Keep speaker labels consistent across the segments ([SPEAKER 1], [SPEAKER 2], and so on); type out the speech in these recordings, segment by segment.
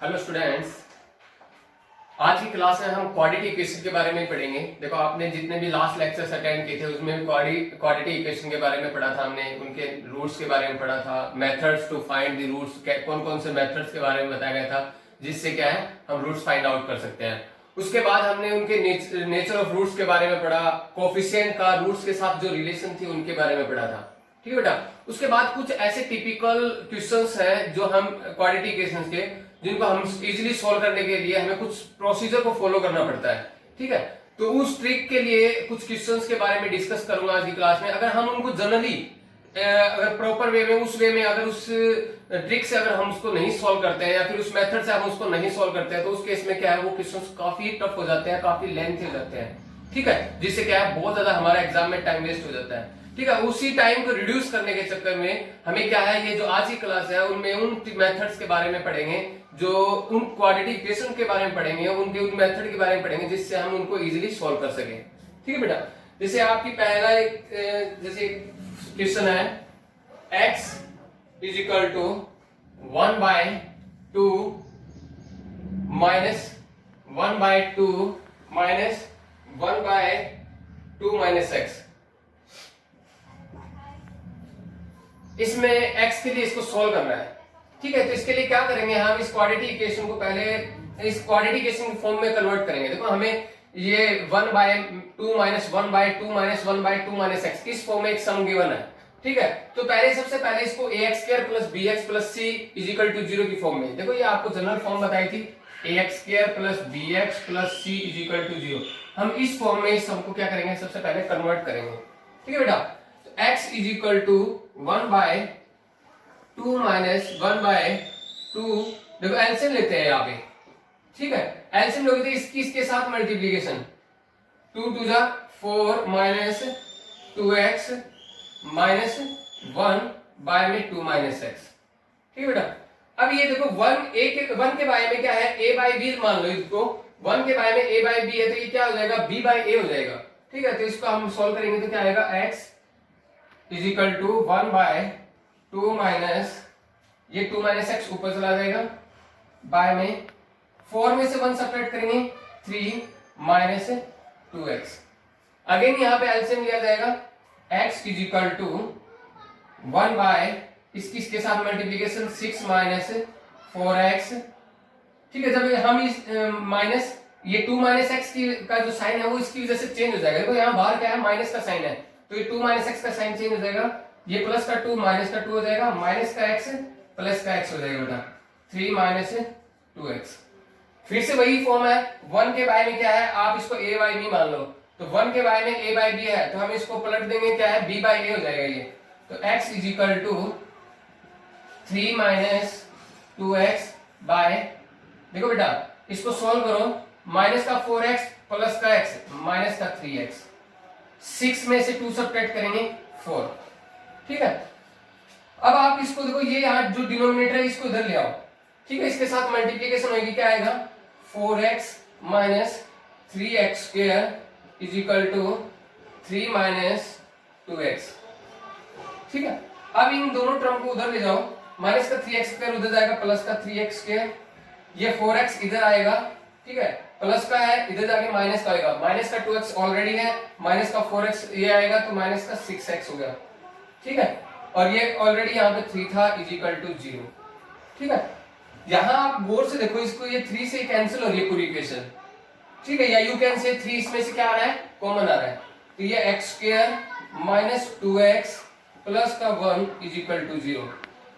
[SPEAKER 1] Hello students, आज की class में हम क्वाड्रेटिक इक्वेशन के बारे में पढ़ेंगे। देखो, आपने जितने भी लास्ट लेक्चर्स अटेंड किए थे उसमें क्वाड्रेटिक इक्वेशन के बारे में पढ़ा था, हमने उनके रूट्स के बारे में पढ़ा था, methods to find the roots, कौन कौन से मेथड्स के बारे में बताया गया था जिससे क्या है हम रूट्स फाइंड आउट कर सकते हैं। उसके बाद हमने उनके नेचर ऑफ रूट्स के बारे में पढ़ा, कोफिशिएंट का रूट्स के साथ जो रिलेशन थी उनके बारे में पढ़ा था। ठीक है बेटा। उसके बाद कुछ ऐसे टिपिकल क्वेश्चंस हैं जो हम क्वाड्रेटिक इक्वेशंस के, जिनको हम इजीली सॉल्व करने के लिए हमें कुछ प्रोसीजर को फॉलो करना पड़ता है। ठीक है, तो उस ट्रिक के लिए कुछ क्वेश्चंस के बारे में डिस्कस करूंगा आज की क्लास में। अगर हम उनको जनरली अगर प्रॉपर वे में, उस वे में, अगर उस ट्रिक से अगर हम उसको नहीं सॉल्व करते हैं या फिर उस मेथड से हम उसको नहीं सॉल्व करते हैं, तो उस केस में क्या है, वो क्वेश्चंस काफी टफ हो जाते हैं, काफी लेंथी हो जाते हैं। ठीक है, जिससे क्या है बहुत ज्यादा हमारा एग्जाम में टाइम वेस्ट हो जाता है। ठीक है, उसी टाइम को रिड्यूस करने के चक्कर में हमें क्या है, ये जो आज की क्लास है उनमें उन मेथड्स के बारे में पढ़ेंगे, जो उन क्वाड्रेटिक इक्वेशन के बारे में पढ़ेंगे, उनके उन मेथड के बारे में पढ़ेंगे जिससे हम उनको इजीली सॉल्व कर सके। ठीक है बेटा। जैसे आपकी पहला एक जैसे क्वेश्चन है, x is equal to 1/2 minus 1/2 minus 1/2 minus x। इसमें x के लिए इसको सॉल्व करना है। ठीक है, तो इसके लिए क्या करेंगे, हम इस क्वाड्रेटिक इक्वेशन को पहले इस क्वाड्रेटिक इक्वेशन फॉर्म में कन्वर्ट करेंगे। देखो, हमें ये 1/2 माइनस 1/2 माइनस 1/2 माइनस x इस फॉर्म में एक सम गिवन है। ठीक है, तो सबसे पहले इसको ax² plus bx plus c is equal to 0 की फॉर्म में, देखो ये आपको जनरल फॉर्म बताई थी, ax² plus bx plus c is equal to 0। हम इस फॉर्म में इस सम को क्या करेंगे, सबसे पहले कन्वर्ट करेंगे। ठीक है बेटा, तो x is equal to 1/2 minus 1/2, देखो एलसीएम लेते हैं यहाँ पे। ठीक है, एलसीएम लोगे तो इसके साथ मल्टीप्लीकेशन, 2 2 जा 4 minus 2x minus 1/2 minus x। ठीक है बेटा। अब ये देखो 1 के बारे में क्या है, a/b मान लो इसको, 1 के बारे में a/b है तो ये क्या हो जाएगा, b/a हो जाएगा। ठीक है, तो इसको हम सॉल्व करेंगे तो क्या आएगा, x is equal to 1/2 minus ये 2 माइनस x ऊपर चला जाएगा, बाय में 4 में से 1 सब्ट्रैक्ट करेंगे 3 माइनस 2x। अगेन यहाँ पे एलसीएम लिया जाएगा, x इज इक्वल टू 1/इसके साथ मल्टीप्लीकेशन 6 माइनस 4x। ठीक है, जब हम इस माइनस ये 2 माइनस x की का जो साइन है वो इसकी वजह से चेंज हो जाएगा। देखो यहाँ बाहर क्या है, माइनस का साइन है, तो ये 2 माइनस x का साइन चेंज हो जाएगा, ये प्लस का 2 माइनस का 2 हो जाएगा, माइनस का x प्लस का x हो जाएगा बेटा, 3 माइनस 2x। फिर से वही फॉर्म है, 1 के बारे में क्या है, आप इसको a/b मान लो, तो 1 के बारे में a/b है तो हम इसको पलट देंगे, क्या है, b/a हो जाएगा ये। तो x is equal to 3 minus 2x by, देखो बेटा इसको सॉल्व करो, माइनस का 4x प्लस का x माइनस का 3x, 6 में से 2 सब्ट्रैक्ट करेंगे 4। ठीक है, अब आप इसको देखो, ये यहाँ जो डिनोमिनेटर है इसको इधर ले आओ। ठीक है, इसके साथ मल्टीप्लीकेशन होगी, क्या आएगा, 4x minus 3x square is equal to 3 minus 2x। ठीक है, अब इन दोनों टर्म को उधर ले जाओ, माइनस का 3x स्क्वायर उधर जाएगा, प्लस का 3x स्क्वायर, ये 4x इधर आएगा। ठीक है, प्लस का है इधर जाके माइनस का आएगा, माइनस का 2x ऑलरेडी है, माइनस का 4x ये आएगा तो माइनस का 6x हो गया। ठीक है, और ये ऑलरेडी यहाँ पे 3 था इज इक्वल टू 0। ठीक है, यहां आप गौर से देखो, इसको ये 3 से कैंसिल हो रही है पूरी इक्वेशन। ठीक है, या यू कैन से 3 इसमें से क्या आ रहा है, कॉमन आ रहा है, तो ये x square minus 2x plus का 1 इज इक्वल टू 0।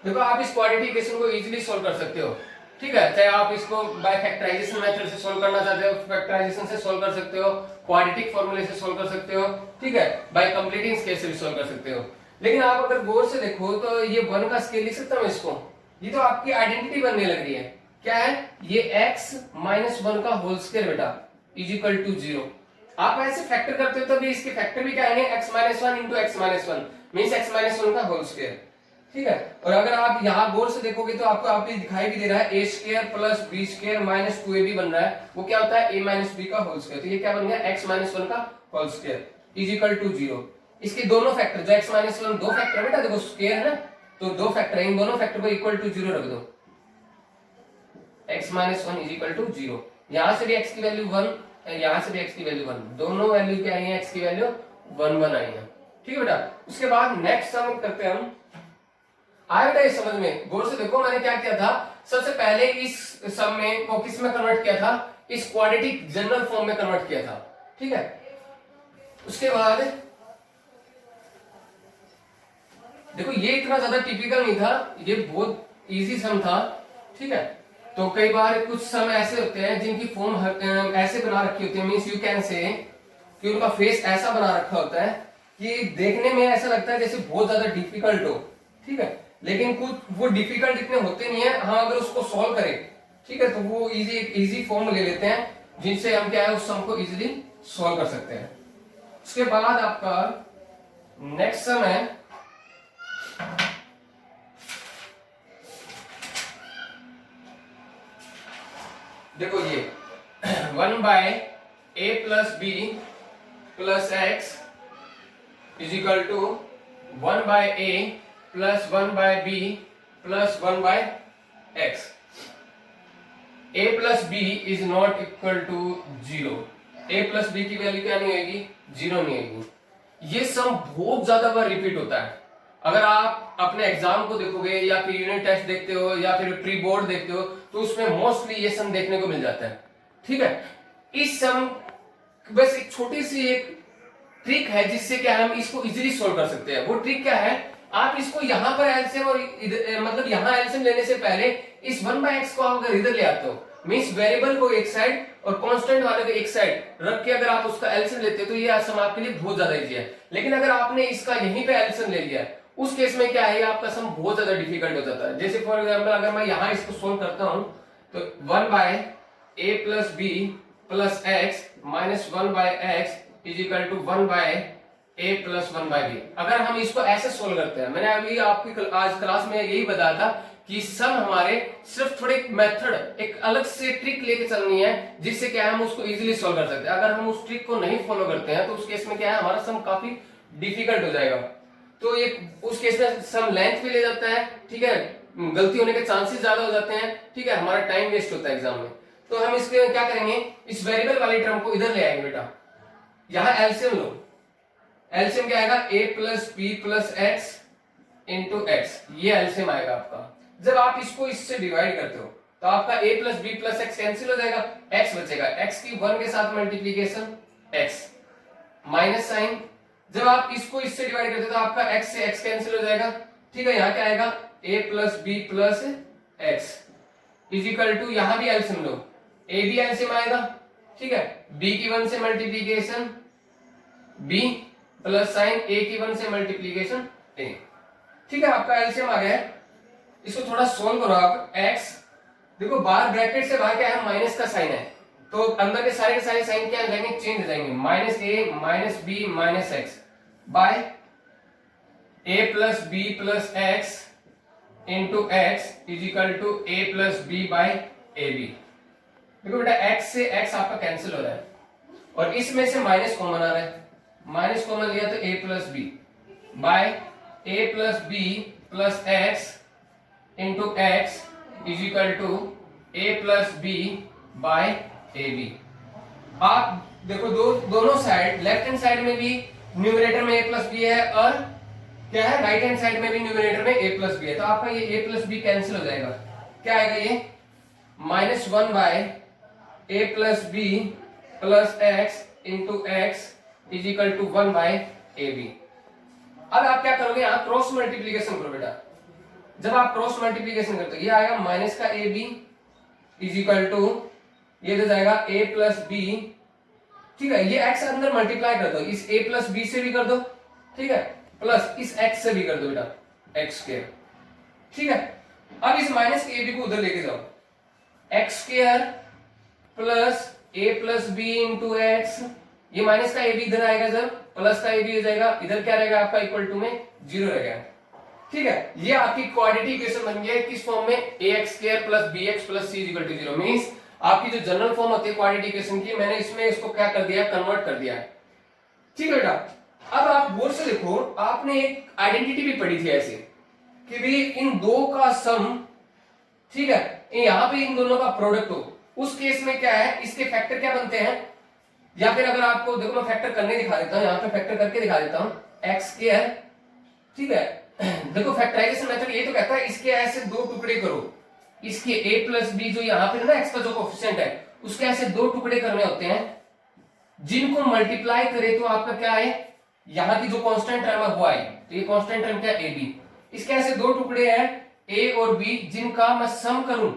[SPEAKER 1] देखो आप इस क्वाड्रेटिक इक्वेशन को इजीली सॉल्व कर सकते हो। ठीक है, चाहे आप इसको बाय फैक्टराइजेशन मेथड से सॉल्व करना चाहते हो, फैक्टराइजेशन से सॉल्व कर सकते हो, क्वाड्रेटिक फॉर्मूले से सॉल्व कर सकते हो। ठीक है, बाय कंप्लीटिंग स्केल से भी सॉल्व कर सकते हो। लेकिन आप अगर गौर से देखो तो ये 1 का स्केल लिख सकता हूं इसको, ये तो आपकी आइडेंटिटी बनने लग रही है। क्या है, ये x माइनस 1 का होल स्क्वायर बेटा इज इक्वल टू 0। आप ऐसे फैक्टर करते हो तो भी इसके फैक्टर भी क्या आएंगे, x minus 1 into x minus 1 means x minus 1 का होल स्क्वायर। ठीक है, और अगर आप यहाँ गौर से देखोगे तो आपको आप दिखाई भी दे रहा है a square plus b square minus 2ab बन रहा है, वो क्या होता है a माइनस b का होल स्क्वायर। तो ये क्या बन गया, x माइनस 1 का whole square is equal to 0। इसके दोनों फैक्टर, जो x माइनस 1 दो फैक्टर बेटा, देखो स्क्वायर है ना, तो दो फैक्टर है, इन दोनों फैक्टर को इक्वल टू 0 रख दो, x minus 1 is equal to 0। यहां से भी x की वैल्यू 1, यहां से भी x की वैल्यू 1, दोनों वैल्यू क्या आई है, x की वैल्यू 1 1 आई है। ठीक है बेटा, उसके बाद नेक्स्ट सम करते हैं हम। आया बेटा ये समझ में, गौर से देखो मैंने क्या किया था, सबसे पहले इस सम में को किस में कन्वर्ट किया था, इस क्वाड्रेटिक जनरल फॉर्म में कन्वर्ट किया था। ठीक है, उसके बाद देखो ये इतना ज्यादा टिपिकल नहीं था, ये बहुत इजी सम था। ठीक है, तो कई बार कुछ सम ऐसे होते हैं जिनकी फॉर्म ऐसे बना रखी होती है, मींस यू कैन से कि उनका फेस ऐसा बना रखा होता है कि देखने में ऐसा लगता है जैसे बहुत ज्यादा डिफिकल्ट हो। ठीक है, लेकिन कुछ वो डिफिकल्ट इतने होते नहीं है। हाँ, अगर उसको सॉल्व करें, ठीक है, तो वो इजी फॉर्म ले लेते हैं जिनसे हम क्या है उस सम को इजीली सॉल्व कर सकते हैं। उसके बाद आपका नेक्स्ट सम है, देखो ये 1 by a plus B plus X is equal to 1 by a plus 1 by b plus 1 by X. a plus b is not equal to 0। a plus b की वैल्यू क्या नहीं होगी, 0 नहीं होगी। ये सम बहुत ज्यादा बार रिपीट होता है। अगर आप अपने एग्जाम को देखोगे या फिर यूनिट टेस्ट देखते हो या फिर प्री बोर्ड देखते हो तो उसमें मोस्टली ये सम देखने को मिल जाता है। ठीक है, इस सम बस एक छोटी सी एक ट्रिक है जिससे क्या हम इसको इजीली सोल्व कर सकते हैं। वो ट्रिक क्या है, आप इसको यहां पर एलसीएम और मतलब यहां एलसीएम लेने से पहले इस 1/x को आप अगर इधर ले आते हो, मींस वेरिएबल को एक साइड और कांस्टेंट वाले को एक साइड रख के अगर आप उसका एलसीएम लेते हो तो ये सम आपके लिए बहुत ज्यादा इजी है। लेकिन अगर आपने इसका यहीं पे एलसीएम ले लिया उस केस में क्या है, आपका सम बहुत ज्यादा डिफिकल्ट हो जाता है। जैसे फॉर एग्जांपल अगर मैं यहां इसको सोल्व करता हूं तो 1 by a plus B plus X minus 1 by X is equal to 1 by a plus 1 by B. अगर हम इसको ऐसे सोल्व करते हैं, मैंने अभी आपकी आज क्लास में यही बताया था कि सम हमारे सिर्फ थोड़े मेथड, एक अलग से ट्रिक लेके चलनी है जिससे क्या है हम उसको इजीली सोल्व कर सकते हैं। अगर हम उस ट्रिक को नहीं फॉलो करते हैं तो उस केस में क्या है, हमारा सम काफी डिफिकल्ट हो जाएगा। तो ये उस केस में सम लेंथ भी ले जाता है। ठीक है, गलती होने के चांसेस ज्यादा हो जाते हैं। ठीक है, हमारा टाइम वेस्ट होता है एग्जाम में। तो हम इसके क्या करेंगे, इस वेरिएबल वाली टर्म को इधर ले आएंगे बेटा, यहां एलसीएम लो। एलसीएम क्या आएगा, a plus B plus X into X, ये एलसीएम आएगा आपका। जब आप इसको इससे डिवाइड करते हो तो आपका a plus B plus X cancel हो जाएगा, x बचेगा, x की 1 के साथ मल्टीप्लीकेशन x माइनस साइन। जब आप इसको इससे डिवाइड करते हो तो आपका x से x कैंसिल हो जाएगा। ठीक है, यहां क्या आएगा, a plus B plus X is equal to, यहां भी एलसीएम लो, a भी एलसीएम आएगा। ठीक है, b की 1 से multiplication b plus sign a की 1 से मल्टीप्लीकेशन a। ठीक है, आपका एलसीएम आ गया है। इसको थोड़ा सोल्व करो आप। x देखो बाहर ब्रैकेट से बाहर क्या है, माइनस का साइन है, तो अंदर के सारे साइन क्या हो जाएंगे, चेंज हो जाएंगे, minus a minus b minus X by a plus B plus X into X is equal to a plus B by A B. देखो बेटा x से x आपका कैंसिल हो रहा है और इसमें से माइनस कॉमन आ रहा है, माइनस कॉमन लिया तो a plus B by a plus B plus X into X is equal to a plus B by A B. आप देखो दोनों साइड, लेफ्ट हैंड साइड में भी न्यूमरेटर में a प्लस बी है और क्या है, राइट हैंड साइड में भी न्यूमरेटर में a प्लस बी है, तो आपका ये a प्लस बी कैंसिल हो जाएगा। क्या आएगा ये, minus 1 by a plus B plus X into X is equal to 1 by A B. अब आप क्या करोगे, यहां क्रॉस मल्टीप्लीकेशन करो बेटा। जब आप क्रॉस मल्टीप्लीकेशन करते हो ये आएगा माइनस का A B is equal to, ये हो जाएगा a प्लस बी। ठीक है, ये x अंदर मल्टीप्लाई कर दो, इस a प्लस बी से भी कर दो, ठीक है, प्लस इस x से भी कर दो बेटा, x स्क्वायर। ठीक है, अब इस माइनस के ab को उधर लेके जाओ, x square plus a plus B into X, ये माइनस का ab इधर आएगा, जब प्लस का ab हो जाएगा, इधर क्या रहेगा आपका इक्वल टू में 0 रहेगा। ठीक है, ये आपकी क्वाड्रेटिक इक्वेशन बन गया किस फॉर्म में, ax square plus bx plus c equal to 0। Means आपकी जो जनरल फॉर्म होती है क्वाड्रेटिक इक्वेशन की, मैंने इसमें इसको क्या कर दिया, कन्वर्ट कर दिया है। ठीक है बेटा, अब आप गौर से देखो, आपने एक आइडेंटिटी भी पढ़ी थी ऐसे कि भी इन दो का सम, ठीक है, यहाँ पे इन दोनों का प्रोडक्ट हो, उस केस में क्या है, इसके फैक्टर क्या बनते हैं, या फिर अगर आपको देखो मैं फैक्टर करने दिखा देता हूँ, यहाँ पे फैक्टर करके दिखा देता हूँ, एक्स स्क्वायर, ठीक है। देखो फैक्टराइजेशन मेथड ये तो कहता है इसके ऐसे दो टुकड़े करो, इसके a प्लस बी जो यहाँ पे ना एक्स का जो कोफिशिएंट है उसके ऐसे दो टुकड़े करने होते हैं, जिनको मल्टीप्लाई करे तो आपका क्या है, यहाँ की जो कांस्टेंट टर्म है वो आई, तो ये कांस्टेंट टर्म क्या है, ए बी। इसके ऐसे दो टुकड़े हैं a और b, जिनका मैं सम करूं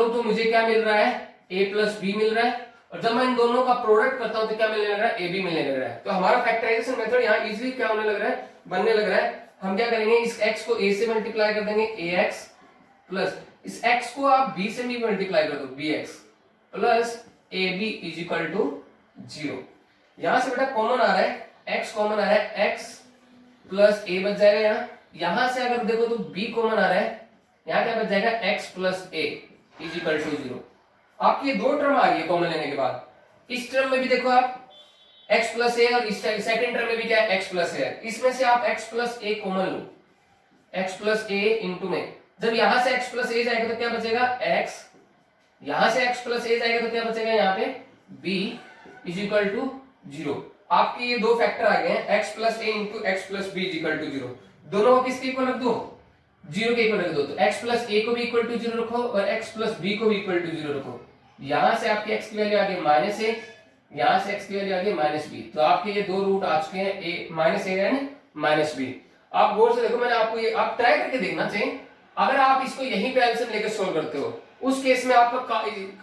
[SPEAKER 1] तो मुझे क्या मिल रहा है, a प्लस बी मिल रहा है, और जब मैं इन दोनों का प्रोडक्ट करता हूं तो क्या मिलने लग रहा है, ए बी मिलने लग रहा है। तो हमारा फैक्टराइजेशन मेथड यहाँ इजीली क्या होने लग रहा है, बनने लग रहा है। हम क्या करेंगे, इस x को a से मल्टीप्लाई कर देंगे ax प्लस इस x को आप b से भी मल्टीप्लाई कर दो bx plus ab is equal to 0। यहां से बेटा कॉमन आ रहा है, x कॉमन आ रहा है, x प्लस a बच जाएगा, यहां से अगर देखो तो b कॉमन आ रहा है, यहाँ क्या बच जाएगा, x plus a is equal to 0। आपकी ये दो टर्म आ रही है कॉमन लेने के बाद, इस टर्म में भी देखो आप x प्लस a, और इस सेकंड टर्म में भी क्या है, x प्लस a है, इसमें से आप x प्लस a कॉमन लो, x प्लस a इंटू में, जब यहां से x प्लस a जाएगा तो क्या बचेगा, x, यहां से x प्लस a जाएगा तो क्या बचेगा, यहाँ पे b इज इक्वल टू 0। आपके ये दो फैक्टर आ गए हैं, x plus a into X plus B is equal to 0। दोनों को किसके इक्वल रख दो, 0 के इक्वल रख दो, तो x प्लस a को भी इक्वल टू 0 रखो और x प्लस b को भी इक्वल टू 0 रखो। यहां से आपकी x की वैल्यू आ गई माइनस a, यहां से x की वैल्यू आ गई माइनस b, तो आपके ये दो रूट आ चुके हैं, a minus a and minus b। आप गौर से देखो, मैंने आपको ये आप ट्राई करके देखना चाहिए, अगर आप इसको यहीं पे एलसीएम लेकर सोल्व करते हो, उस केस में आपका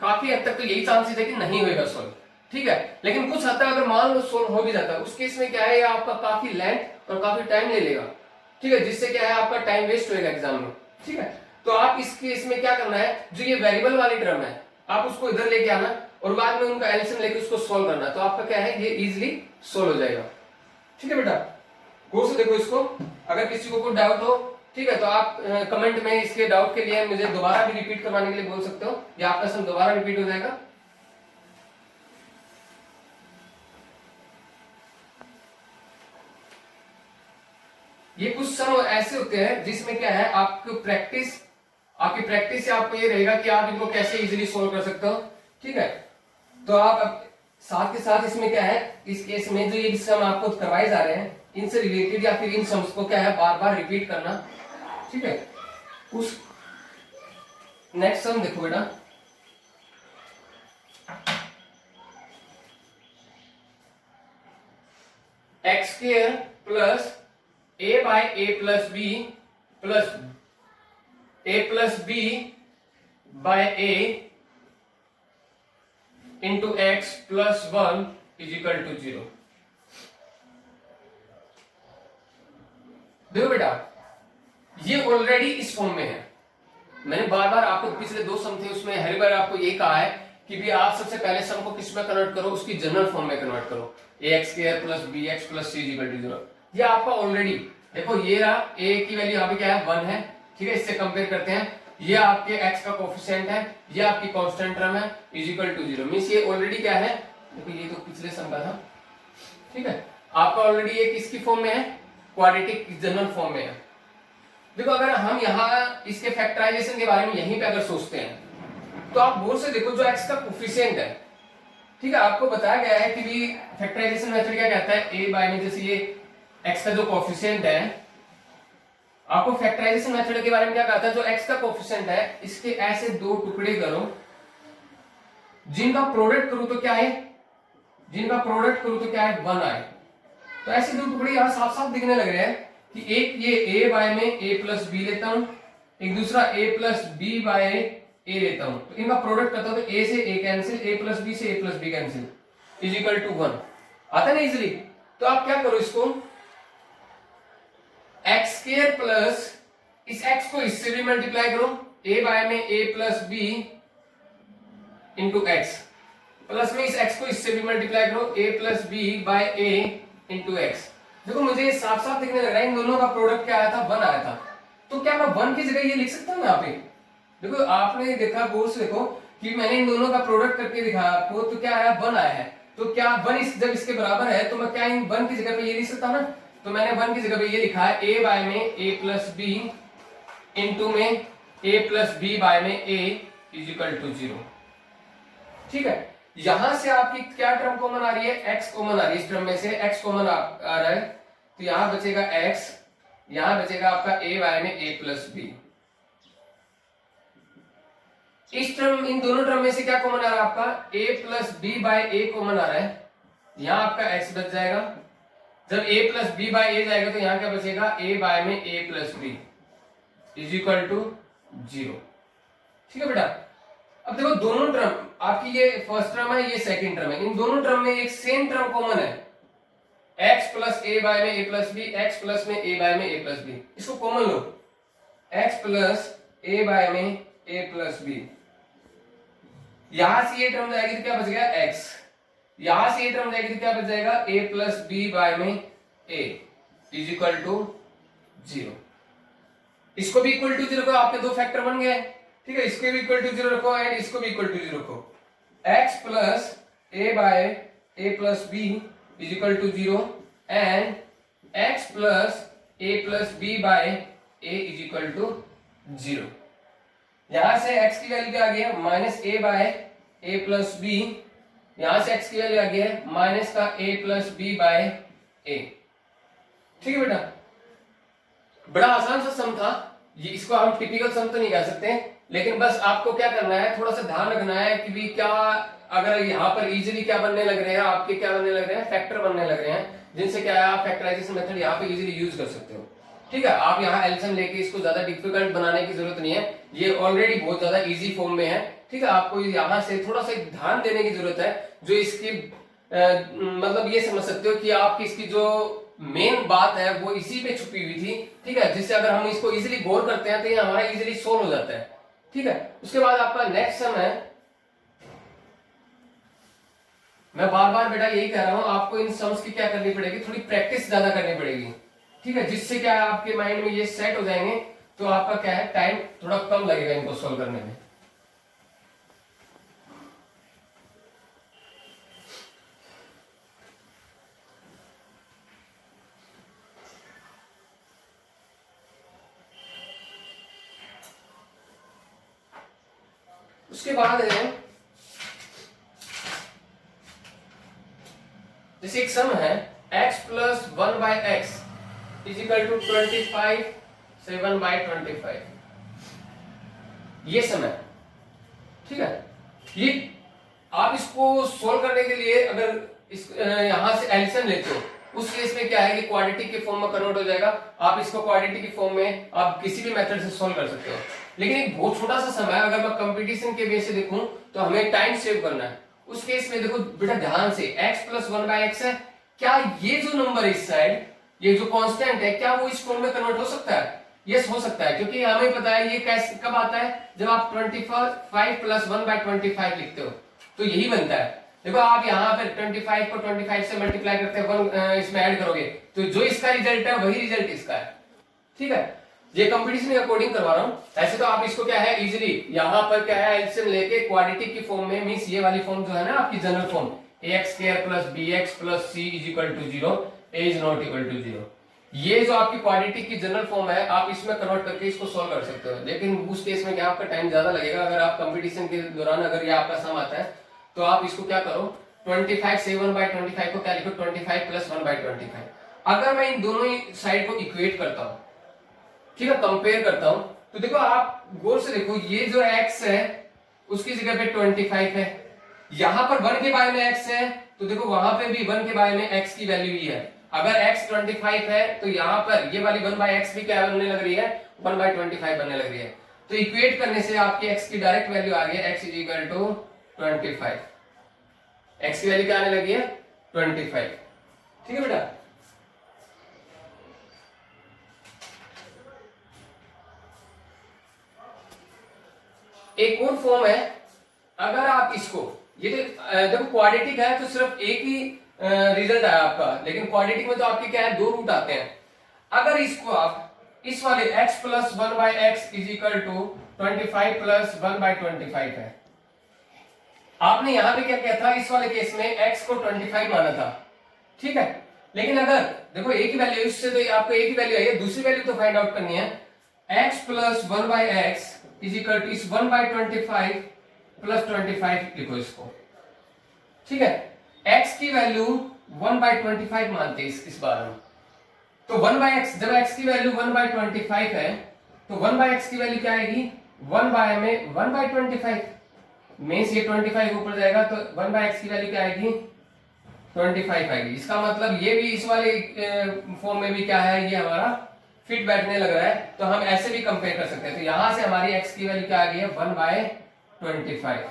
[SPEAKER 1] काफी हद तक तो यही चांसेस है कि नहीं होगा सोल्व, ठीक है। लेकिन कुछ हद तक अगर मान लो सोल्व हो भी जाता है, उस केस में क्या है, ये आपका काफी लेंथ और काफी टाइम ले लेगा, ठीक है, जिससे क्या है आपका टाइम वेस्ट होएगा एग्जाम में, ठीक है। तो आप इस केस में क्या करना है, जो ये वेरिएबल वाली टर्म है आप उसको इधर लेके आना और बाद में उनका एलसीएम लेके उसको सोल्व करना, तो आपका क्या है, ये इजीली सोल्व हो जाएगा, ठीक है बेटा। गौर से देखो इसको, अगर किसी को कोई डाउट हो, ठीक है, तो आप कमेंट में इसके डाउट के लिए मुझे दोबारा भी रिपीट करवाने के लिए बोल सकते हो, या आपका सम दोबारा रिपीट हो जाएगा। ये कुछ सम ऐसे होते हैं जिसमें क्या है, आपकी प्रैक्टिस से आपको ये रहेगा कि आप इनको कैसे इजीली सोल्व कर सकते हो, ठीक है। तो आप साथ के साथ इसमें क्या है, इस केस में जो ये सम आपको करवाए जा रहे हैं, इनसे रिलेटेड या फिर इन सम्स को क्या है बार बार रिपीट करना, ठीक है। उस नेक्स्ट सम देखो बेटा, X square plus a by a plus B plus a plus B by a into X plus 1 is equal to 0। देखो बेटा, ये ऑलरेडी इस फॉर्म में है, मैंने बार बार आपको पिछले दो सम थे उसमें हर बार आपको ये कहा है कि भी आप सबसे पहले सम को किस में कन्वर्ट करो, उसकी जनरल फॉर्म में कन्वर्ट करो, ax square plus bx plus c equal to 0। ये आपका ऑलरेडी देखो, ये रहा a की वैल्यू यहाँ पे क्या है 1 है, ठीक है, इससे कंपेयर करते हैं, ये आपके x का कोफिशिएंट है, ये आपकी कांस्टेंट टर्म है, इज इक्वल टू 0। मींस ये ऑलरेडी क्या है, देखो ये तो पिछले सम का था, ठीक है, आपका ऑलरेडी ये किसकी फॉर्म में है, क्वाड्रेटिक जनरल फॉर्म में है। देखो अगर हम यहाँ इसके फैक्टराइजेशन के बारे में यहीं पे अगर सोचते हैं, तो आप गौर से देखो जो x का कोफिशिएंट है, ठीक है, आपको बताया गया है कि भी फैक्टराइजेशन मेथड क्या कहता है, a बाय में जैसे ये x का जो कोफिशिएंट है, आपको फैक्टराइजेशन मेथड के बारे में क्या कहता है, जो x का कोफिशिएंट है इसके ऐसे दो टुकड़े करो, जिनका प्रोडक्ट करूं तो क्या है, 1 आए। तो ऐसे दो टुकड़े यहां साफ साफ दिखने लग रहे हैं कि एक ये a बाय में a प्लस बी लेता हूं, एक दूसरा a plus B by a लेता हूं, तो इनका प्रोडक्ट करता हूं तो a से a cancel, a plus B से a plus B cancel, is equal to 1 आता है ना इजीली। तो आप क्या करो, इसको x स्क्वायर प्लस इस x को इससे भी मल्टीप्लाई करो, a बाय में a plus B into X, plus में इस x को इससे भी मल्टीप्लाई करो, a plus B by a into X. देखो मुझे ये साफ साफ दिखने लग रहा है, इन दोनों का प्रोडक्ट क्या आया था, 1 आया था, तो क्या मैं 1 की जगह ये लिख सकता हूँ यहाँ पे। देखो आपने देखा, गौर से देखो कि मैंने इन दोनों का प्रोडक्ट करके दिखाया आपको, तो क्या आया, 1 आया है, तो क्या 1 जब इसके बराबर है तो मैं क्या इन 1 की जगह पे ये लिख सकता हूँ ना, तो मैंने 1 की जगह पे ये लिखा है a बाय में a प्लस बी इंटू में a प्लस बी बाय में a इज इक्वल टू 0। ठीक है, यहां से आपकी क्या टर्म कॉमन आ रही है, x कॉमन आ रही है, इस टर्म में से x कॉमन आ रहा है, तो यहां बचेगा x, यहां बचेगा आपका a बाय में a प्लस बी। इस टर्म, इन दोनों टर्म में से क्या कॉमन आ रहा है आपका, a plus B by a common आ रहा है, यहां आपका x बच जाएगा। जब a plus B by a जाएगा तो यहां क्या बचेगा, a बाय में a plus B is equal to 0। ठीक है बेटा, अब देखो दोनों टर्म आपकी, ये फर्स्ट टर्म है, ये सेकंड टर्म है, इन दोनों टर्म में एक सेम टर्म कॉमन है, x प्लस a बाय में a plus B, x plus में a बाय में a प्लस बी, इसको कॉमन लो, x प्लस a बाय में a प्लस बी। यहां से ये टर्म जाएगी तो क्या बच गया x, यहां से ये टर्म जाएगी तो क्या बच जाएगा, a प्लस बी बाय में a इज इक्वल टू 0। इसको भी इक्वल टू 0 को, आपके दो फैक्टर बन गए। ठीक है, इसको भी इक्वल टू 0 रखो एंड इसको भी इक्वल टू 0 रखो, x plus a by a plus B is equal to 0 and x plus a plus B by a is equal to 0। यहां से x की वैल्यू क्या आ गई है, minus a by a plus B, यहां से x की वैल्यू आ गई है माइनस का a plus B by a। ठीक है बेटा, बड़ा आसान सा सम था ये, इसको हम टिपिकल सम तो नहीं कह सकते, लेकिन बस आपको क्या करना है, थोड़ा सा ध्यान रखना है कि भी क्या, अगर यहाँ पर इजीली क्या बनने लग रहे हैं आपके, क्या बनने लग रहे हैं, फैक्टर बनने लग रहे हैं, जिनसे क्या है आप फैक्टराइजेशन मेथड यहाँ पे इजीली यूज कर सकते हो। ठीक है, आप यहाँ एलसीएम लेके इसको ज्यादा डिफिकल्ट बनाने की जरूरत नहीं है, ये ऑलरेडी बहुत ज्यादा इजी फॉर्म में है। ठीक है, आपको यहाँ से थोड़ा सा ध्यान देने की जरूरत है, जो इसकी मतलब ये समझ सकते हो कि आपकी इसकी जो मेन बात है वो इसी पे छुपी हुई थी। ठीक है, जिससे अगर हम इसको इजीली गौर करते हैं तो ये हमारा इजीली सोल्व हो जाता है। ठीक है, उसके बाद आपका नेक्स्ट सम है, मैं बार बार बेटा यही कह रहा हूं, आपको इन सम्स की क्या करनी पड़ेगी, थोड़ी प्रैक्टिस ज्यादा करनी पड़ेगी। ठीक है, जिससे क्या है आपके माइंड में ये सेट हो जाएंगे, तो आपका क्या है, टाइम थोड़ा कम लगेगा इनको सोल्व करने में। उसके बाद है, जैसे एक सम है x plus 1 by X is equal to 25 7 by 25, ये सम है। ठीक है, ये आप इसको सोल्व करने के लिए अगर इस यहां से एलसीएम लेते हो, उस केस में क्या है कि क्वाड्रेटिक के फॉर्म में कन्वर्ट हो जाएगा, आप इसको क्वाड्रेटिक के फॉर्म में आप किसी भी मेथड से सोल्व कर सकते हो। लेकिन एक बहुत छोटा सा समय, अगर मैं कंपटीशन के बेस से देखूं तो हमें टाइम सेव करना है। उस केस में देखो बेटा ध्यान से, x प्लस 1 बाय एक्स है, क्या ये जो नंबर इस साइड, ये जो कांस्टेंट है, क्या वो इस फॉर्म में कन्वर्ट हो सकता है? यस हो सकता है, क्योंकि हमें पता है ये कैसे कब आता है, जब आप 25 प्लस 1 बाय 25 लिखते हो तो यही बनता है। देखो आप यहाँ पे 25 को 25 से मल्टीप्लाई करते हैं, 1 इसमें ऐड करोगे तो जो इसका रिजल्ट है वही रिजल्ट इसका है। ठीक है, ये कंपटीशन के अकॉर्डिंग करवा रहा हूँ। ऐसे तो आप इसको क्या है इजीली यहाँ पर क्या है एलसीएम लेके क्वाड्रेटिक की फॉर्म में, मींस ये वाली फॉर्म जो है ना आपकी general form, ax square plus bx plus c is equal to 0, a is not equal to 0, ये जो आपकी क्वाड्रेटिक की जनरल फॉर्म है आप इसमें कन्वर्ट करके इसको सॉल्व कर सकते हो। लेकिन उस केस में क्या आपका टाइम ज्यादा लगेगा। अगर आप कंपटीशन के दौरान अगर ये आपका सम आता है तो आप इसको क्या करो, 25 से 1 बाय 25 को क्या लिखो, 25 प्लस 1 बाय 25। अगर मैं इन दोनों ही साइड को इक्वेट करता हूं, ठीक है, कंपेयर करता हूं, तो देखो आप गौर से देखो, ये जो x है उसकी जगह पे 25 है, यहां पर 1 के बारे में x है, तो देखो वहां पे भी 1 के बारे में x की वैल्यू ही है। अगर x 25 है तो यहां पर ये वाली 1 बाय x भी क्या बनने लग रही है, 1 बाय 25 बनने लग रही है। तो इक्वेट करने से आपकी x की डायरेक्ट वैल्यू आ गई है, x is equal to 25, x की वैल्यू क्या आने लगी है 25। ठीक है बेटा, एक और फॉर्म है, अगर आप इसको, ये देखो क्वाड्रेटिक है तो सिर्फ एक ही रिजल्ट आया आपका, लेकिन क्वाड्रेटिक में तो आपके क्या है, 2 रूट आते हैं। अगर इसको आप इस वाले x plus 1 by X is equal to 25 plus 1 by 25 है, आपने यहां पे क्या किया था, इस वाले केस में x को 25 माना था। ठीक है, लेकिन अगर देखो एक ही वैल्यू, इससे तो आपको एक ही वैल्यू आई है, दूसरी वैल्यू तो फाइंड आउट करनी है। x plus 1/x is equal to इस 1/25 प्लस 25 लिखो इसको, ठीक है। x की वैल्यू 1/25 मानते हैं इस बार हम, तो 1/x, जब x की वैल्यू 1/25 है तो 1/x की वैल्यू क्या आएगी, 1/25 मींस ये 25 ऊपर जाएगा तो 1/x की वैल्यू क्या आएगी, 25 आएगी। इसका मतलब ये भी इस वाले फॉर्म में भी क्या है, ये हमारा फिट बैठने लग रहा है, तो हम ऐसे भी कंपेयर कर सकते हैं। तो यहां से हमारी x की वैल्यू क्या आ गई है, 1/25,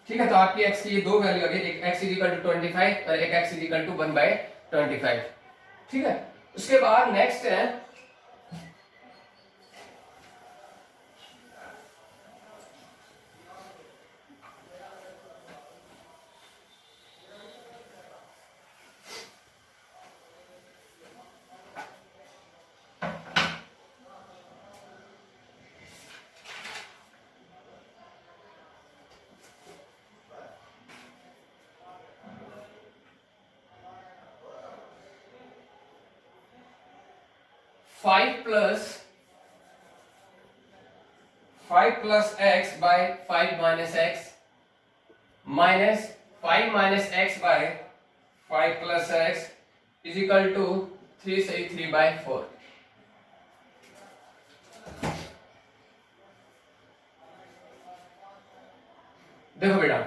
[SPEAKER 1] ठीक है। तो आपकी x की ये दो वैल्यू आ गई, एक x इक्वल टू 25 और एक x इक्वल टू 1/25, ठीक है। उसके बाद नेक्स्ट है 5 plus x by 5 minus x minus 5 minus x by 5 plus x is equal to 3 say 3/4। देखो बेटा,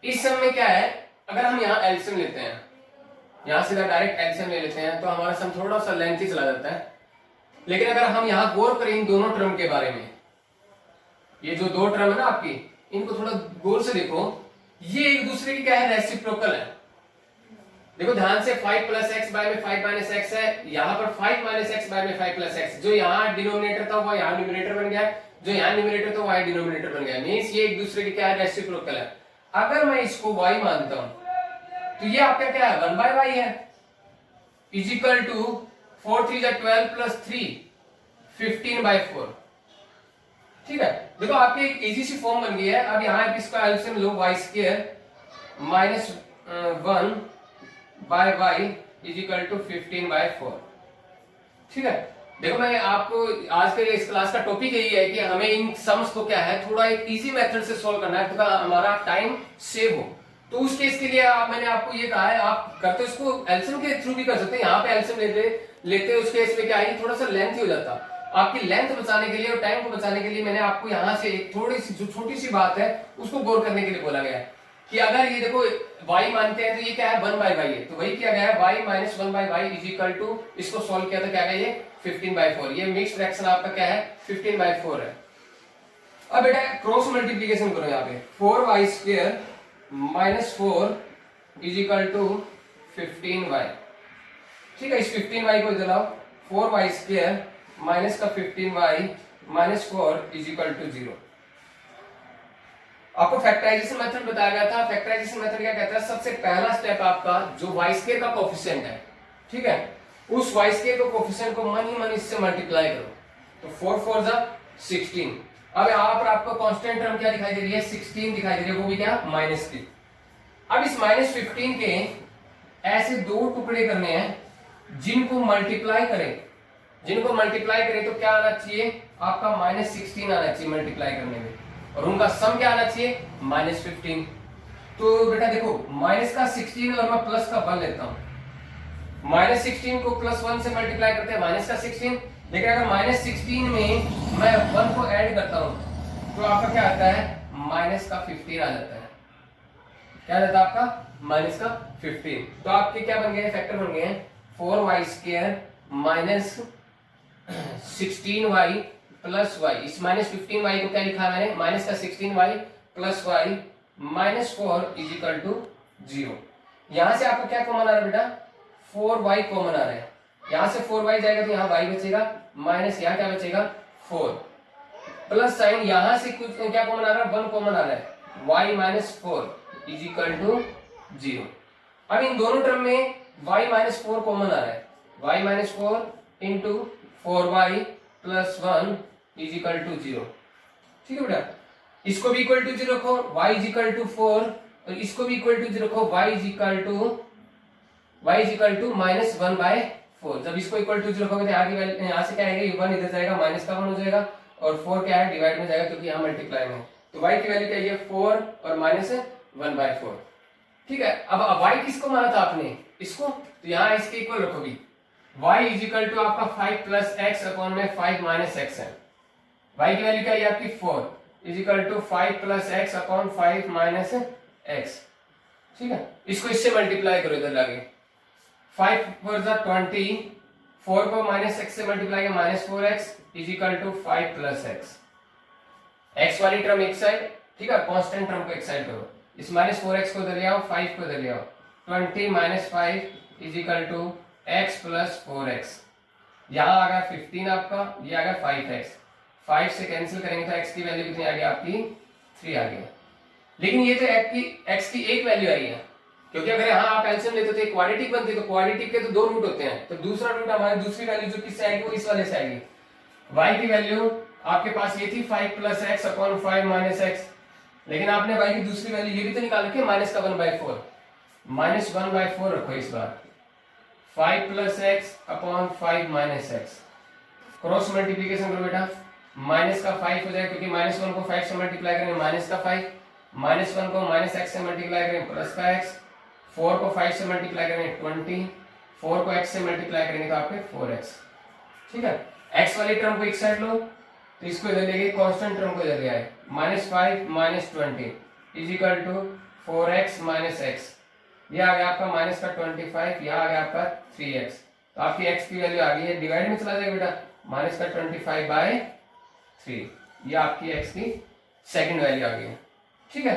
[SPEAKER 1] इस सम में क्या है, अगर हम यहाँ एलसीएम लेते हैं, यहां सीधा डायरेक्ट एलसीएम ले लेते हैं तो हमारा सम थोड़ा सा लेंथी चला जाता है। लेकिन अगर हम यहाँ गौर करें इन दोनों टर्म के बारे में, ये जो दो टर्म है ना आपकी, इनको थोड़ा गौर से देखो, ये एक दूसरे की क्या है, रेसिप्रोकल है। देखो ध्यान से, 5 प्लस एक्स बाय में 5 माइनस एक्स है, यहाँ पर 5 माइनस एक्स बाय में 5 प्लस एक्स, जो यहाँ डिनोमिनेटर था वो यहाँ न्यूमरेटर बन गया, जो यहाँ न्यूमरेटर था वो यहाँ डिनोमिनेटर बन गया। मींस ये एक दूसरे की क्या है, रेसिप्रोकल है। अगर मैं इसको y मानता हूं तो ये आपका क्या है, 1/y है, इज इक्वल टू 4 3 12 प्लस 3 15/4, ठीक है। देखो आपकी एक इजी सी फॉर्म बन गई है। अब यहाँ इसका एलसीएम लो, y square minus 1 by y is equal to 15/4, ठीक है। देखो मैं आपको आज के इस क्लास का टॉपिक यही है कि हमें इन सम्स को क्या है, थोड़ा एक इजी मेथड से सॉल्व करना है, तो हमारा टाइम सेव हो। तो उस केस के लिए मैंने आपको ये कहा है, आप करते इसको एलसीएम के थ्रू भी कर सकते हैं। यहाँ पे एलसीएम लेते उस केस में क्या है, थोड़ा सा लेंथ हो जाता। आपकी लेंथ बचाने के लिए और टाइम को बचाने के लिए मैंने आपको यहाँ से एक थोड़ी सी जो छोटी सी बात है उसको गौर करने के लिए बोला गया है कि अगर ये देखो y मानते हैं तो ये क्या है, 1/y है, तो वही किया गया है, y minus 1/y is equal to, इसको सॉल्व किया था क्या है, ये 15/4। ये मिक्स फ्रैक्शन आपका क्या है, 15/4 है। अब बेटा क्रॉस मल्टीप्लीकेशन करो, यहाँ पे 4y square minus 4 is equal to 15y, ठीक है। इस 15y को इधर लाओ, 4y स्क्वायर माइनस का 15y minus 4 is equal to 0। आपको फैक्टराइजेशन मेथड बताया गया था। फैक्टराइजेशन मेथड क्या कहता है, सबसे पहला स्टेप आपका जो y स्क्वायर का कोएफिशिएंट है, ठीक है, उस y स्क्वायर को कोएफिशिएंट को मन ही मन इससे मल्टीप्लाई करो, तो 4 4 जा 16। अब यहाँ पर आपको कांस्टेंट टर्म क्या दिखाई दे रही है, 16 दिखाई दे रही है, वो भी क्या, माइनस की। अब इस माइनस 15 के ऐसे दो टुकड़े करने हैं जिनको मल्टीप्लाई करें, जिनको मल्टीप्लाई करें तो क्या आना चाहिए आपका, -16 आना चाहिए मल्टीप्लाई करने में, और उनका सम क्या आना चाहिए, -15। तो बेटा देखो माइनस का 16 और मैं प्लस का 1 लेता हूं, -16 को +1 से मल्टीप्लाई करते हैं माइनस का 16, लेकिन अगर -16 में मैं 1 को ऐड करता हूं तो आपका क्या आता है, माइनस का 15 आ जाता है। क्या रहता है आपका, माइनस का 15। तो आपके क्या बन गए, फैक्टर बन गए हैं 4y square minus 16y plus y। इस -15y को क्या लिखा है मैंने, माइनस का 16y plus y minus 4 is equal to 0। यहां से आपको क्या कॉमन आ रहा है बेटा, 4y कॉमन आ रहा है। यहां से 4y जाएगा तो यहाँ y बचेगा, माइनस यहाँ क्या बचेगा 4, प्लस साइन यहां से कुछ क्या कॉमन आ रहा है, 1 कॉमन आ रहा है, y minus 4 is equal to 0। अब इन दोनों टर्म में y माइनस 4 कॉमन आ रहा है, y minus 4 into 4y plus 1 is equal to 0, ठीक है बेटा। इसको भी इक्वल टू 0 रखो, y इज इक्वल टू 4, और इसको भी इक्वल टू 0 रखो, y इज इक्वल टू -1/4। 4। जब इसको इक्वल टू 0 रखोगे तो आगे यहाँ से क्या आएगा, 1 इधर जाएगा, माइनस का 1 हो जाएगा, और 4 क्या है, डिवाइड में जाएगा क्योंकि यहाँ मल्टीप्लाई में। तो y की वैल्यू क्या है, 4 और माइनस 1/4। ठीक है, अब y किसको माना था आपने, इसको, तो यहाँ इसके इक्वल रखोगी। y इज इक्वल टू आपका 5 प्लस एक्स अपॉन में 5 माइनस एक्स है। y की वैल्यू क्या है आपकी 4 is equal to 5 plus x upon 5 minus x. ठीक है, इसको इससे मल्टीप्लाई करो इधर लाके, 5 4 जा 20, 4 को माइनस एक्स से मल्टीप्लाई किया minus 4x is equal to 5 plus X. X वाली टर्म एक साइड, ठीक है, कांस्टेंट टर्म को एक साइड करो, इस माइनस 4x को इधर ले आओ, 5 को इधर ले आओ, 20 minus 5 is equal to x plus 4x। यहाँ आ गया 15 आपका, ये आ गया 5x, 5 से कैंसिल करेंगे तो x की वैल्यू कितनी आ गई आपकी, 3 आ गया। लेकिन ये तो x की एक वैल्यू आई है, क्योंकि अगर यहाँ आप एलसीएम लेते तो क्वाड्रेटिक बनती, तो क्वाड्रेटिक के तो 2 रूट होते हैं, तो दूसरा रूट हमारी दूसरी वैल्यू जो किससे आएगी, वो इस वाले से आएगी। y की वैल्यू आपके पास ये थी 5 plus x upon 5 minus x, लेकिन आपने y की दूसरी वैल्यू ये भी तो निकाल रखी है, माइनस का 1/4, माइनस 1/4 रखो इस बार, 5 plus x upon 5 minus x, cross multiplication करो बेटा, माइनस का 5 हो जाएगा, क्योंकि माइनस 1 को 5 से मल्टीप्लाई करेंगे माइनस का 5, माइनस 1 को माइनस एक्स से मल्टीप्लाई करेंगे प्लस का एक्स, 4 को 5 से मल्टीप्लाई करेंगे 20, 4 को x से मल्टीप्लाई करेंगे तो आपके 4x। ठीक है, x वाली टर्म को एक साइड लो, तो इसको इधर ले गए, कांस्टेंट टर्म को इधर ले आए, -5 minus 20 is equal to 4x minus x. ये आ गया आपका माइनस का 25, यह आ गया आपका 3x। तो आपकी x की वैल्यू आ गई है, डिवाइड में चला जाएगा बेटा, माइनस का 25/3, ये आपकी x की सेकंड वैल्यू आ गई है। ठीक है,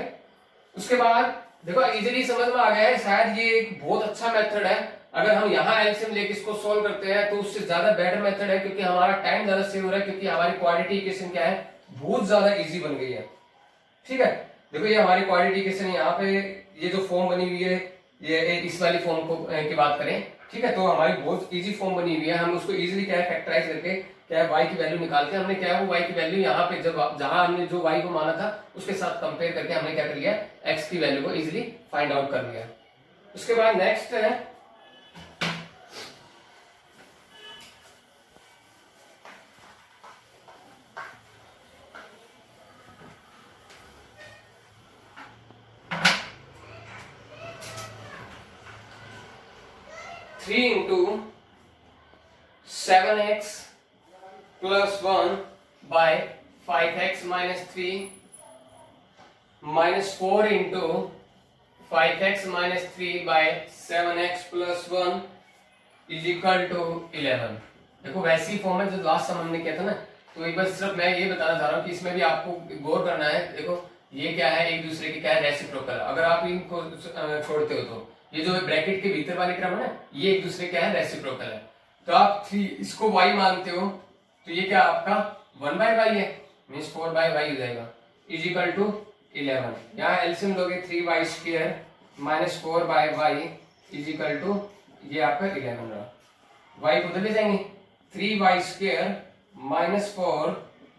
[SPEAKER 1] उसके बाद देखो इजीली समझ में आ गया है, शायद ये एक बहुत अच्छा मेथड है। अगर हम यहाँ एलसीएम लेके इसको सॉल्व करते हैं तो उससे ज्यादा बेटर मेथड है, क्योंकि हमारा टाइम ज्यादा सेव हो रहा है, क्योंकि हमारी क्वाड्रेटिक इक्वेशन क्या है, बहुत ज्यादा इजी बन गई है। ठीक है, देखो ये हमारी क्वाड्रेटिक इक्वेशन, यहाँ पे ये जो फॉर्म बनी हुई है, ये इस वाली फॉर्म को की बात करें, ठीक है, तो हमारी बहुत इजी फॉर्म बनी हुई है। हम उसको इजीली क्या है, फैक्टराइज करके क्या है, y की वैल्यू निकाल के हमने क्या है, वो y की वैल्यू यहाँ पे जब जहां हमने जो y को माना था उसके साथ कंपेयर करके हमने क्या कर लिया, x की वैल्यू को इजीली फाइंड आउट कर लिया। उसके बाद नेक्स्ट है three into 7x plus 1 by 5x minus 3 minus 4 into 5x minus 3 by 7x plus 1 is equal to 11। देखो वैसी फॉर्म है जो लास्ट सम हमने किया था ना, तो एक बार सिर्फ मैं ये बताना चाह रहा हूँ कि इसमें भी आपको गौर करना है। देखो ये क्या है, एक दूसरे की क्या है, रेसिप्रोकल। अगर आप इनको छोड़ते हो तो ये जो ब्रैकेट के भीतर वाली टर्म है ना, ये एक दूसरे क्या है, रेसिप्रोकल है। तो आप 3 इसको y मानते हो, तो ये क्या आपका 1/y है, मीन्स 4/y हो जाएगा, इज इक्वल टू 11। यहाँ एलसीएम लोगे 3y square minus 4/y is equal to, ये आपका 11 रहा। y को उधर ले जाएंगे, 3y square minus 4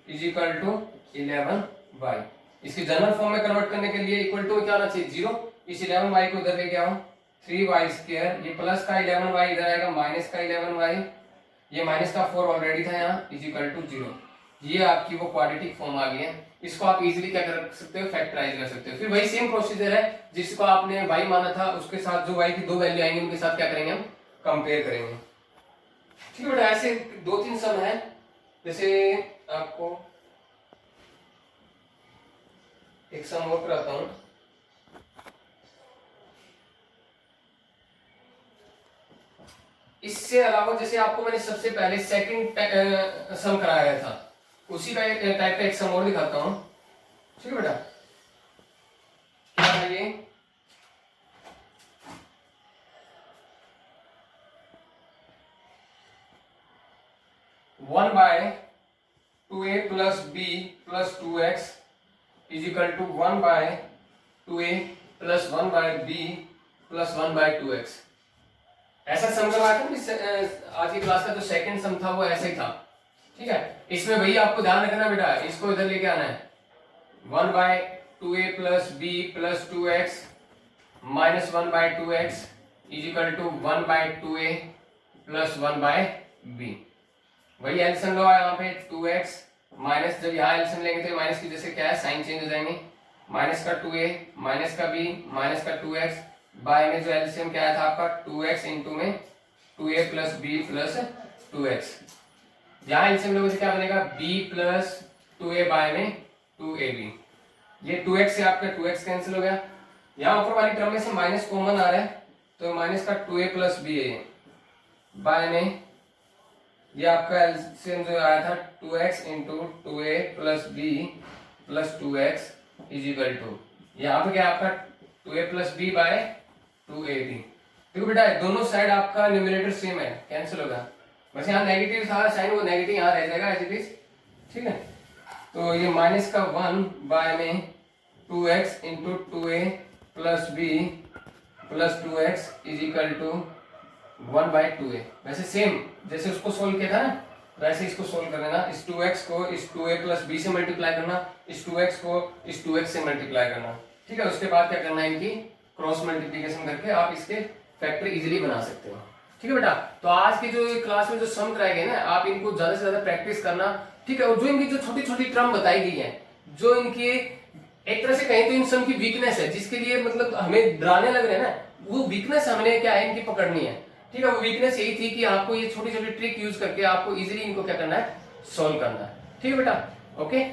[SPEAKER 1] is equal to 11y। इसकी जनरल फॉर्म में कन्वर्ट करने के लिए इक्वल टू क्या होना चाहिए, 0। इस 11y को इधर लेके आओ, 3y स्क्वायर, ये प्लस का 11y इधर आएगा, माइनस का 11y, ये माइनस का 4 ऑलरेडी था यहाँ, इज इक्वल टू 0। ये आपकी वो क्वाड्रेटिक फॉर्म आ गई है। इसको आप इजीली क्या कर सकते हो, फैक्टराइज कर सकते हो। फिर वही सेम प्रोसीजर है, जिसको आपने y माना था उसके साथ जो y की 2 वैल्यू आएंगे उनके साथ क्या करेंगे, हम कंपेयर करेंगे। ठीक है बेटा, ऐसे 2-3 सम है। जैसे आपको एक सम और कराता हूँ। इससे अलावा जैसे आपको मैंने सबसे पहले सेकंड सम कराया था, उसी का टाइप का एक सम और दिखाता हूं। ठीक है बेटा, क्या है ये, one by 2a plus b plus 2x is equal to 1 by 2a plus 1 by b plus 1 by 2x। ऐसा सम करवाया था ना आज की क्लास का जो सेकंड सम था वो ऐसा ही था। ठीक है, इसमें वही आपको ध्यान रखना बेटा, इसको इधर लेके आना है, 1 by 2a plus b plus 2x minus 1 by 2x is equal to 1 by 2a plus 1/b। वही एलसीएम लो यहाँ पे 2x माइनस, जब यहाँ एलसीएम लेंगे तो माइनस की जैसे क्या है साइन चेंज हो जाएंगे, माइनस का 2a माइनस का b माइनस का 2x, बाय में जो एलसीएम क्या आया था आपका 2x इंटू में 2a plus b plus 2x। यहाँ एलसीएम लोगों से क्या बनेगा b प्लस 2a बाय में 2ab। ये 2x से आपका 2x कैंसिल हो गया, यहाँ ऊपर वाली टर्म में से माइनस कॉमन आ रहा है तो माइनस का 2a प्लस b है, बाय में ये आपका एलसीएम जो आया था 2x into 2a plus b plus 2x is equal to, यहाँ पे क्या आपका 2a plus b bye 2ab। देखो बेटा दोनों साइड आपका न्यूमरेटर सेम है, कैंसिल होगा, बस यहाँ नेगेटिव था साइन, वो नेगेटिव यहाँ रह जाएगा एज इट इज, ठीक है। तो ये माइनस का 1 बाय में 2x into 2a plus b plus 2x is equal to 1/2a। वैसे सेम जैसे उसको सोल्व किया था ना वैसे इसको सोल्व कर लेना, इस 2x को इस 2a प्लस b से मल्टीप्लाई करना, इस 2x को इस 2x से मल्टीप्लाई करना, ठीक है। उसके बाद क्या करना है, इनकी क्रॉस मल्टीप्लिकेशन करके आप इसके फैक्टर इजीली बना सकते हो, ठीक है बेटा। तो आज की जो क्लास में जो सम कराए गए ना आप इनको ज्यादा से ज्यादा प्रैक्टिस करना, ठीक है। और जो इनकी जो छोटी छोटी टर्म बताई गई है, जो इनकी एक तरह से कहें तो इन सम की वीकनेस है, जिसके लिए मतलब हमें डराने लग रहे हैं ना, वो वीकनेस हमने क्या है इनकी पकड़नी है, ठीक है। वो वीकनेस यही थी कि आपको ये छोटी छोटी ट्रिक यूज करके आपको इजीली इनको क्या करना है, सॉल्व करना है, ठीक है बेटा। ओके।